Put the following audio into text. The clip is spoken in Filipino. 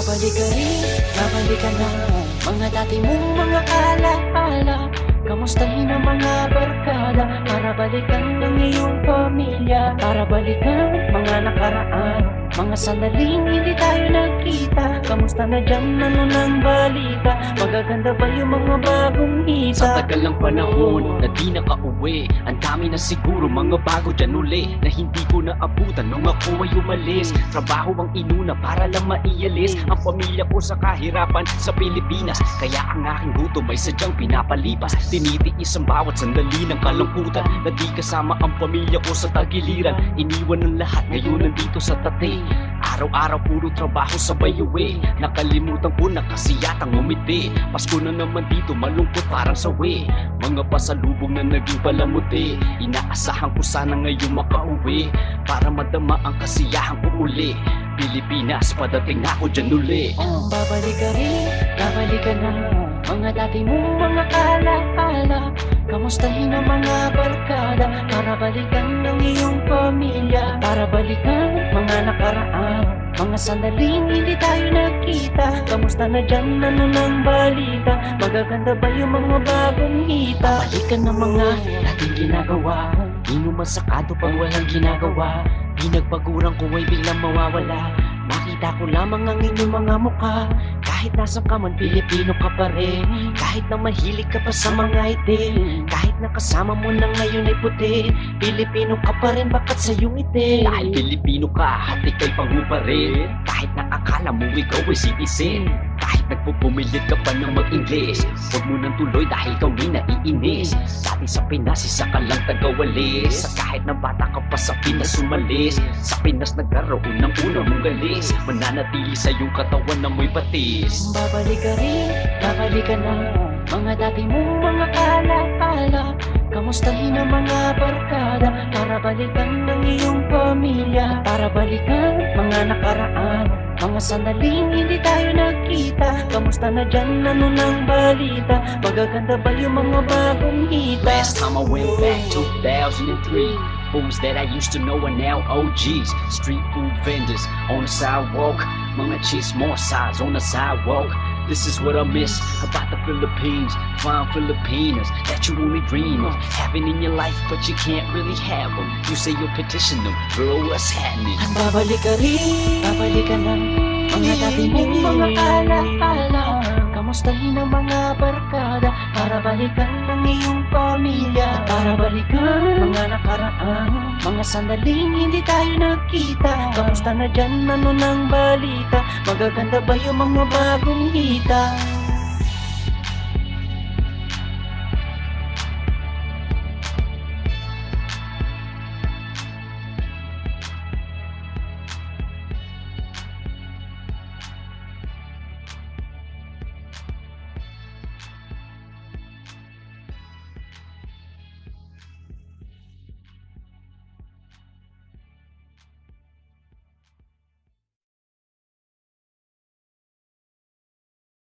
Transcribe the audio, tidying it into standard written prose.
Babalik ka rin, babalik ka na. Mga dati mong mga alaala, kamustahin ang mga barkada, para balikan ang iyong pamilya, para balikan mga nakaraan, mga sandaling hindi tayo nagkita. Kamusta na dyan, ano ng balita? Magaganda ba yung mga bagong hita? Sa tagal ng panahon na di nakauwi, ang dami na siguro mga bago dyan uli, na hindi ko naabutan nung ako ay umalis. Trabaho ang inuna para lang maialis ang pamilya ko sa kahirapan sa Pilipinas. Kaya ang aking gutom ay sadyang pinapalipas. Tinitiis ang bawat sandali ng kalungkutan, na di kasama ang pamilya ko sa tagiliran. Iniwan ng lahat, ngayon nandito sa tate. Araw-araw puro trabaho sabay uwi, nakalimutan ko na kasi yatang umiti. Pasko na naman dito, malungkot parang sawi, mga pasalubong na naging palamuti. Inaasahan ko sana ngayon makauwi, para madama ang kasiyahan ko uli. Pilipinas, padating ako dyan uli. Babalik ka rin, babalik ka na. Mga dati mong mga alaala, kamustahin ang mga barkada, para balikan ang iyong pamilya, para balikan mga nakaraan, mga sandaling hindi tayo nagkita. Kamusta na dyan, ano ng balita? Magaganda ba yung mga bagong hita? Balikan ng mga dating ginagawa, inuman sakado pang walang ginagawa. Pinagpaguran ko ay biglang mawawala, makita ko lamang ang inyong mga mukha. Kahit nasa ka man, Pilipino ka pa rin. Kahit na mahilig ka pa sa mga itim, kahit na kasama mo na ngayon ay puti, Pilipino ka pa rin, bakit sa iyong itim? Dahil Pilipino ka, hati kay pangu pa rin. Kahit na akala mo ikaw ay citizen, kahit nagpupumilit ka pa ng mag-Ingles, huwag mo nang tuloy dahil ikaw ay naiinis. Dati sa Pinas, isa ka lang tagawalis, sa kahit na bata ka pa sa Pinas umalis. Sa Pinas nagkaroon ng unang mong galis, mananatili sa iyong katawan na mo'y batis. Babalik ka rin, babalik ka na. Mga dati mong mga alaala, kamustahin ang mga barkada, para balikan ang iyong pamilya, para balikan mga nakaraan, mga sandaling hindi tayo nagkita. Kamusta na dyan, ano ng balita? Magaganda ba yung mga bagong hita? Last time I went back, 2003. Fools that I used to know are now OGs. Street food vendors on the sidewalk, mga chismosas on the sidewalk. This is what I miss about the Philippines. Fine Filipinas that you only dream of having in your life, but you can't really have them. You say you'll petition them, girl, what's happening? Babalik ka rin, babalik ka na. Mga dati mong mga alaala, kamustahin ang mga barkada, para balikan ang iyong pamilya, para balikan mga nakaraan, mga sandaling hindi tayo nagkita. Kamusta na dyan, ano ng balita? Magaganda ba yung mga bagong hita?